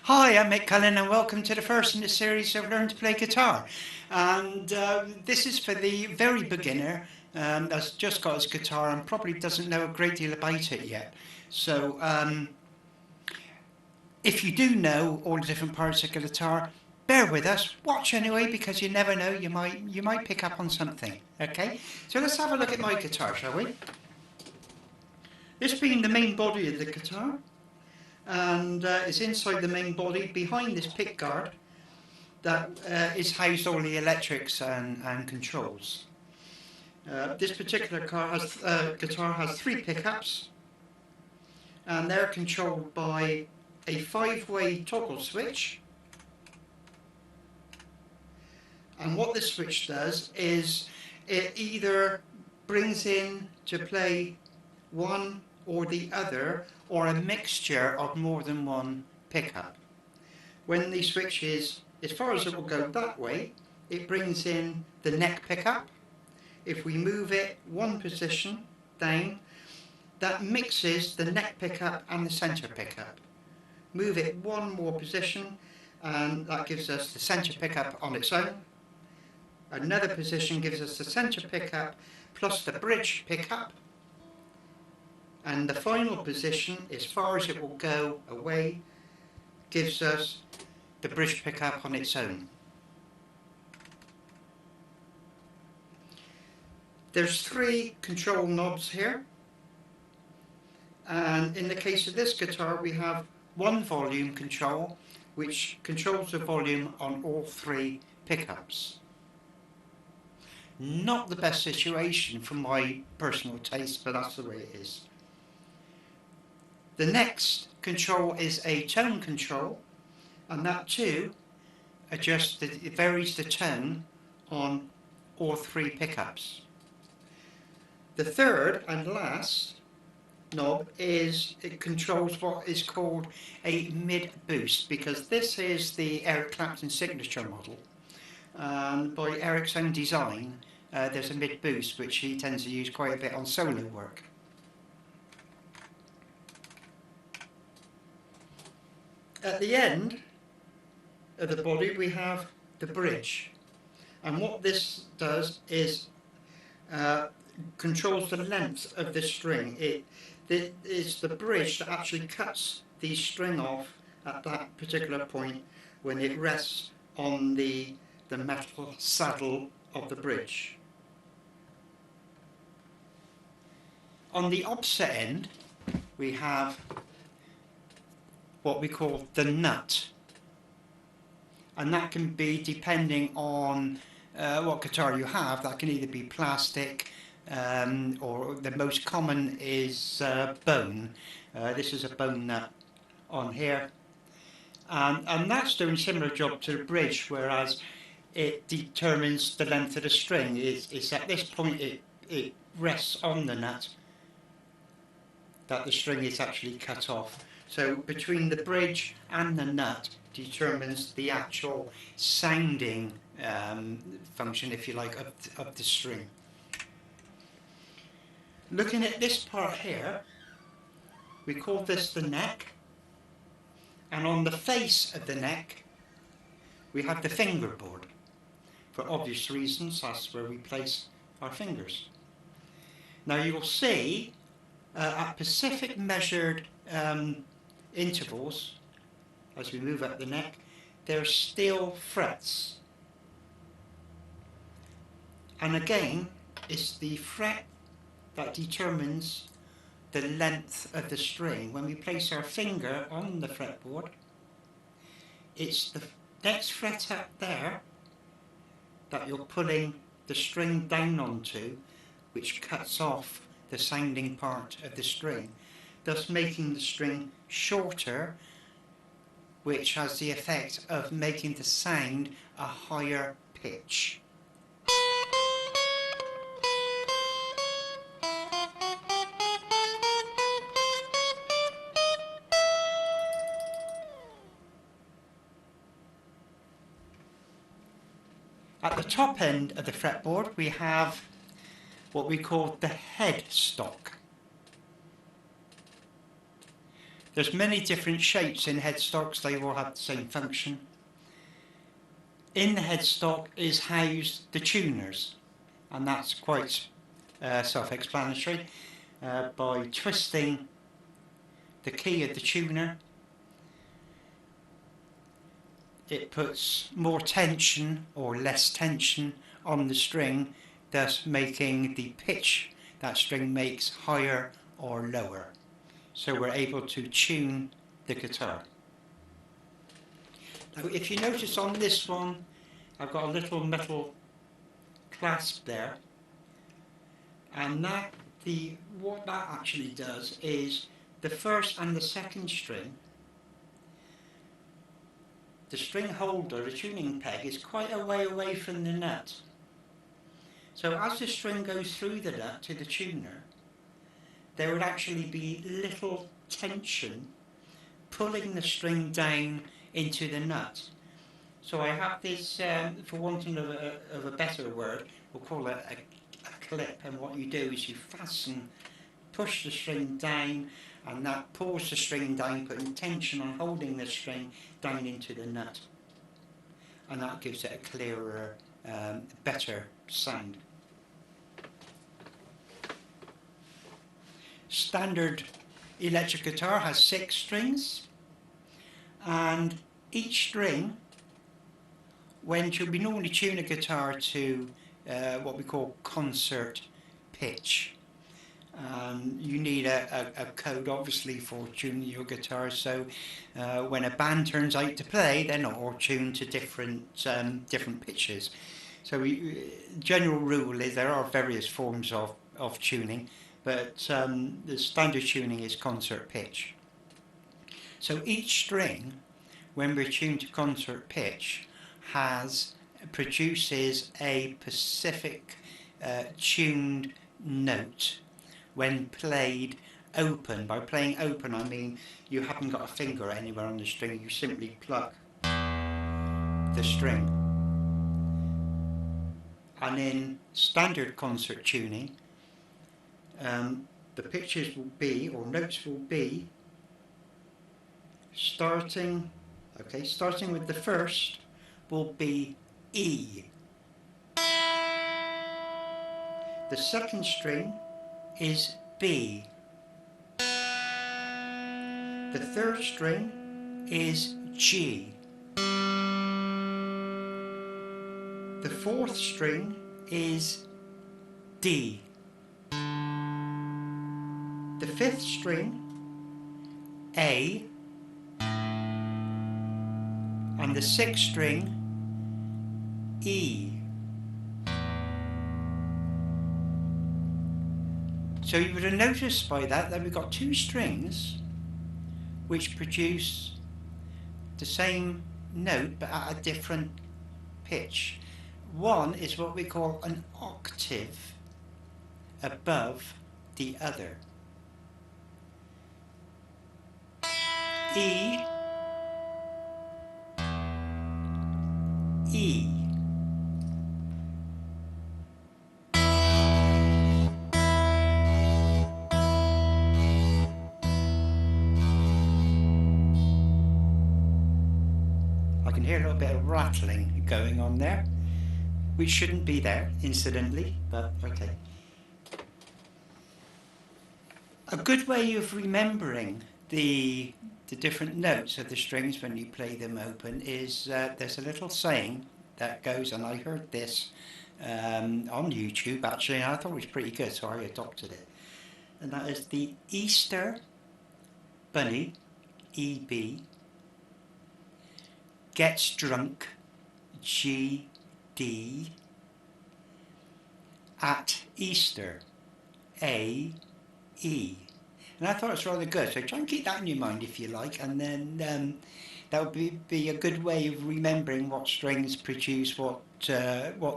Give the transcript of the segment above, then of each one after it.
Hi, I'm Mick Cullen and welcome to the first in the series of Learn to Play Guitar. And this is for the very beginner that's just got his guitar and probably doesn't know a great deal about it yet. So if you do know all the different parts of the guitar, bear with us, watch anyway, because you never know, you might pick up on something. Okay, so let's have a look at my guitar, shall we? This being the main body of the guitar, and it's inside the main body behind this pick guard that is housed all the electrics and controls. This particular guitar has three pickups, and they're controlled by a 5-way toggle switch. And what this switch does is it either brings in to play one or the other, or a mixture of more than one pickup. When the switch is, as far as it will go that way, it brings in the neck pickup. If we move it one position down, that mixes the neck pickup and the center pickup. Move it one more position and that gives us the center pickup on its own. Another position gives us the center pickup plus the bridge pickup. And the final position, as far as it will go away, gives us the bridge pickup on its own. There's three control knobs here, and in the case of this guitar we have one volume control which controls the volume on all three pickups. Not the best situation for my personal taste, but that's the way it is. The next control is a tone control, and that too it varies the tone on all three pickups. The third and last knob it controls what is called a mid boost, because this is the Eric Clapton signature model. By Eric's own design, there's a mid boost which he tends to use quite a bit on solo work. At the end of the body we have the bridge, and what this does is controls the length of the string. It's the bridge that actually cuts the string off at that particular point when it rests on the metal saddle of the bridge. On the opposite end we have what we call the nut, and that can be, depending on what guitar you have, that can either be plastic or the most common is bone. This is a bone nut on here, and that's doing a similar job to the bridge, whereas it determines the length of the string. It's at this point it rests on the nut that the string is actually cut off. So between the bridge and the nut determines the actual sounding function, if you like, of the string. Looking at this part here, we call this the neck, and on the face of the neck we have the fingerboard. For obvious reasons, that's where we place our fingers. Now you'll see at specific measured intervals, as we move up the neck, there are still frets. And again, it's the fret that determines the length of the string. When we place our finger on the fretboard, it's the next fret up there that you're pulling the string down onto, which cuts off the sounding part of the string, thus making the string shorter, which has the effect of making the sound a higher pitch. At the top end of the fretboard we have what we call the headstock. There's many different shapes in headstocks, they all have the same function. In the headstock is housed the tuners, and that's quite self-explanatory. By twisting the key of the tuner, it puts more tension or less tension on the string, thus making the pitch that string makes higher or lower. So we're able to tune the guitar. Now, if you notice on this one, I've got a little metal clasp there, and what that actually does is the first and the second string, the string holder, the tuning peg, is quite a way away from the nut. So as the string goes through the nut to the tuner, there would actually be little tension pulling the string down into the nut. So I have this, for wanting of a better word, we'll call it a clip, and what you do is you push the string down, and that pulls the string down, putting tension on holding the string down into the nut, and that gives it a clearer, better sound. Standard electric guitar has 6 strings, and each string, we normally tune a guitar to what we call concert pitch. You need a code obviously for tuning your guitar, so when a band turns out to play, they're not all tuned to different pitches. So general rule is there are various forms of tuning, but the standard tuning is concert pitch. So each string, when we're tuned to concert pitch, produces a specific tuned note when played open. By playing open, I mean you haven't got a finger anywhere on the string, you simply pluck the string. And in standard concert tuning, the pitches will be, or notes will be, starting with the first will be E. The second string is B. The third string is G. The fourth string is D. The fifth string, A. And the sixth string, E. So you would have noticed by that we've got 2 strings which produce the same note but at a different pitch. One is what we call an octave above the other. E, E. I can hear a little bit of rattling going on there, which shouldn't be there, incidentally, but okay. A good way of remembering the different notes of the strings when you play them open is there's a little saying that goes, and I heard this on YouTube actually, and I thought it was pretty good, so I adopted it. And that is the Easter Bunny, EB, gets drunk, GD, at Easter, AE. And I thought it was rather good, so try and keep that in your mind if you like, and then that would be a good way of remembering what strings produce what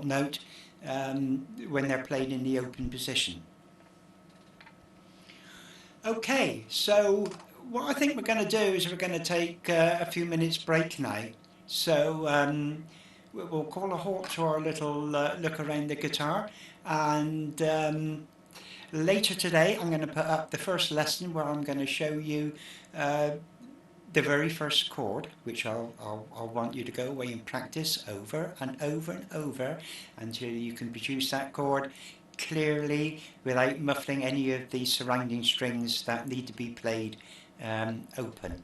note when they're played in the open position. Okay, so what I think we're going to do is we're going to take a few minutes break now. So we'll call a halt to our little look around the guitar, and Later today I'm going to put up the first lesson where I'm going to show you the very first chord, which I'll want you to go away and practice over and over and over until you can produce that chord clearly without muffling any of the surrounding strings that need to be played open.